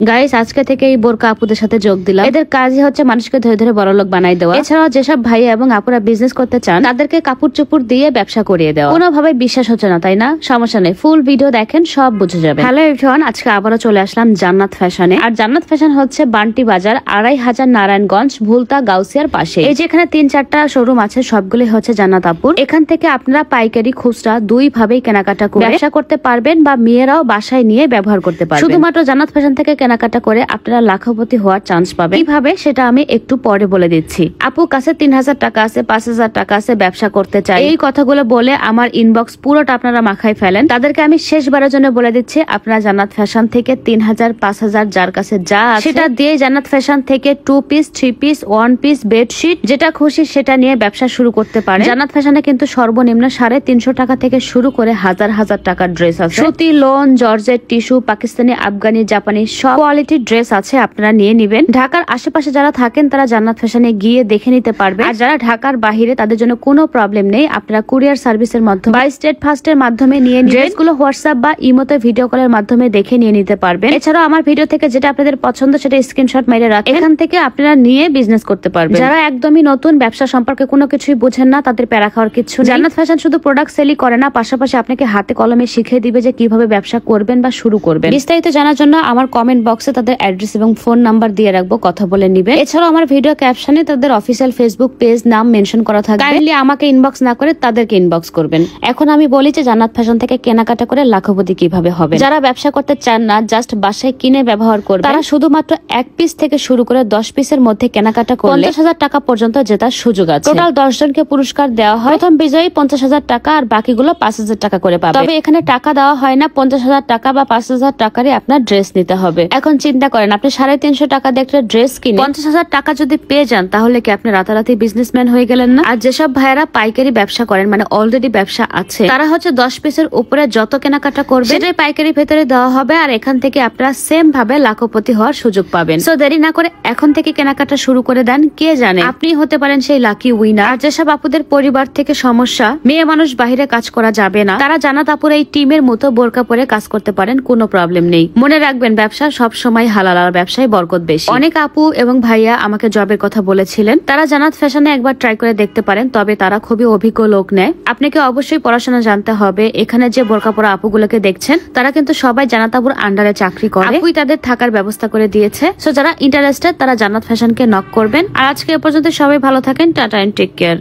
Guys আজকে থেকে এই বোরকা আপুদের সাথে যোগ দিলাম। এদের কাজই হচ্ছে মানুষকে ধরে ধরে বড়লোক বানাই দেওয়া। এছাড়াও যেসব ভাইয়া এবং আপুরা বিজনেস করতে চান তাদেরকে কাপড় চোপড় দিয়ে ব্যবসা করিয়ে দেওয়া। কোনোভাবে বিশ্বাস হচ্ছে না, তাই না? সমস্যা নেই, ফুল ভিডিও দেখেন, সব বুঝে যাবে। হ্যালো এভরিওয়ান, আজকে আবারও চলে আসলাম জান্নাত ফ্যাশনে। আর জান্নাত ফ্যাশন হচ্ছে বান্টি বাজার 2500 নারায়ণগঞ্জ ভুলতা গাউসিয়ার পাশে। এই যে এখানে 3-4টা শোরুম আছে, সবগুলি হচ্ছে জান্নাত আপুর। এখান থেকে আপনারা পাইকারি খুচরা দুই ভাবেই কেনাকাটা করে ব্যবসা করতে পারবেন বা মেয়েরাও বাসায় নিয়ে ব্যবহার করতে পারবেন। শুধুমাত্র জান্নাত ফ্যাশন থেকে কেনাকাটা করে আপনারা লাখপতি হওয়ার চান্স পাবেন। কিভাবে সেটা আমি একটু পরে বলে দিচ্ছি। আপু কাছে 3000 টাকা আছে, 5000 টাকা আছে, ব্যবসা করতে চাই, এই কথাগুলো বলে আমার ইনবক্স পুরোটা আপনারা মাখায় ফেলেন। তাদেরকে আমি শেষবারের জন্য বলে দিচ্ছি, আপনারা জান্নাত ফ্যাশন থেকে 3000 5000 যার কাছে যা আছে সেটা দিয়ে জান্নাত ফ্যাশন থেকে 2 পিস 3 পিস 1 পিস বেডশিট যেটা খুশি সেটা নিয়ে ব্যবসা শুরু করতে পারেন। জান্নাত ফ্যাশনে কিন্তু সর্বনিম্ন 350 টাকা থেকে শুরু করে হাজার হাজার টাকার ড্রেস আছে। সুতি, loan, georgette, tissue, Pakistani, Afghani, জাপানি সব কোয়ালিটির ড্রেস আছে, আপনারা নিয়ে নিবেন। ঢাকার আশেপাশে যারা থাকেন তারা জান্নাত ফ্যাশনে গিয়ে দেখে নিতে পারবে। আর যারা ঢাকার বাহিরে তাদের জন্য কোনো প্রবলেম নেই, আপনারা কুরিয়ার সার্ভিসের মাধ্যমে বা স্টেট ফাস্টের মাধ্যমে নিয়ে ড্রেসগুলো হোয়াটসঅ্যাপ বা ইমোতে ভিডিও কলের মাধ্যমে দেখে নিয়ে নিতে পারবেন। এছাড়াও আমার ভিডিও থেকে যেটা আপনাদের পছন্দ সেটা স্ক্রিনশট মেরে রাখেন, এখান থেকে আপনারা নিয়ে বিজনেস করতে পারবেন। যারা একদমই নতুন, ব্যবসা সম্পর্কে কোনো কিছুই বুঝেন না, তাদের প্যারা খাওয়ার কিছু। জান্নাত ফ্যাশন শুধু প্রোডাক্ট সেলই করে না, পাশাপাশি আপনাকে হাতে কলমে শিখিয়ে দিবে যে কিভাবে ব্যবসা করবেন বা শুরু করবেন। বিস্তারিত জানার জন্য আমার কমেন্ট বক্সে তাদের অ্যাড্রেস এবং ফোন নাম্বার দিয়ে রাখবো, কথা বলে নিবে। এছাড়াও আমার ভিডিও ক্যাপশনে তাদের অফিসিয়াল ফেসবুক পেজ নাম মেনশন করা থাকবে, কাইন্ডলি আমাকে ইনবক্স না করে তাদেরকে ইনবক্স করবেন। এখন আমি বলি যে জান্নাত ফ্যাশন থেকে কেনাকাটা করে লাখপতি কিভাবে হবে। যারা ব্যবসা করতে চান না, জাস্ট বাসায় কিনে ব্যবহার করবেন, তারা শুধুমাত্র 1 পিস থেকে শুরু করে 10 পিসের মধ্যে কেনাকাটা করলে 50,000 টাকা পর্যন্ত জেতার সুযোগ আছে। টোটাল 10 জনকে পুরস্কার দেওয়া হয়। প্রথম বিজয়ী 50,000 টাকা আর বাকিগুলো 5,000 টাকা করে পাবে। তবে এখানে টাকা দেওয়া হয় না, 50,000 টাকা বা 5,000 টাকারই আপনার ড্রেস নিতে হবে। এখন চিন্তা করেন, আপনি 350 টাকা দিয়ে একটা ড্রেস কিনে 50,000 টাকা যদি পেয়ে যান, তাহলে কি আপনি রাতারাতি বিজনেসম্যান হয়ে গেলেন না? আর যেসব ভাইয়েরা পাইকারি ব্যবসা করেন, মানে অলরেডি ব্যবসা আছে, তারা হচ্ছে 10 পিসের উপরে যত কেনাকাটা করবে সেটাই পাইকারি ভেতরে দেওয়া হবে। আর এখান থেকে আপনারা সেম ভাবে লাখপতি হওয়ার সুযোগ পাবেন। সো দেরি না করে এখন থেকে কেনাকাটা শুরু করে দেন, কে জানে আপনি হতে পারেন সেই লাকি উইনার। আর যেসব আপুদের পরিবার থেকে সমস্যা, মেয়ে মানুষ বাহিরে কাজ করা যাবে না, তারা জান্নাত আপুর এই টিমের মতো বোরকা পরে কাজ করতে পারেন, কোনো প্রবলেম নেই। মনে রাখবেন, ব্যবসা সব সময় হালাল, আর ব্যবসায় বরকত বেশি। অনেক আপু এবং ভাইয়া আমাকে জবের কথা বলেছিলেন, তারা জান্নাত ফ্যাশনে একবার ট্রাই করে দেখতে পারেন, তবে তারা খুবই অভিজ্ঞ লোক নেয়। আপনাকে অবশ্যই পড়াশোনা জানতে হবে। এখানে যে বোরকা পরা আপুগুলোকে দেখছেন, তারা কিন্তু সবাই জান্নাত আপুর আন্ডারে চাকরি করে, আপুই তাদের থাকার ব্যবস্থা করে দিয়েছে। সো যারা ইন্টারেস্টেড তারা জান্নাত ফ্যাশনকে নক করবেন। আর আজকে এ পর্যন্ত সবাই ভালো থাকেন, টাটা এন্ড টেক কেয়ার।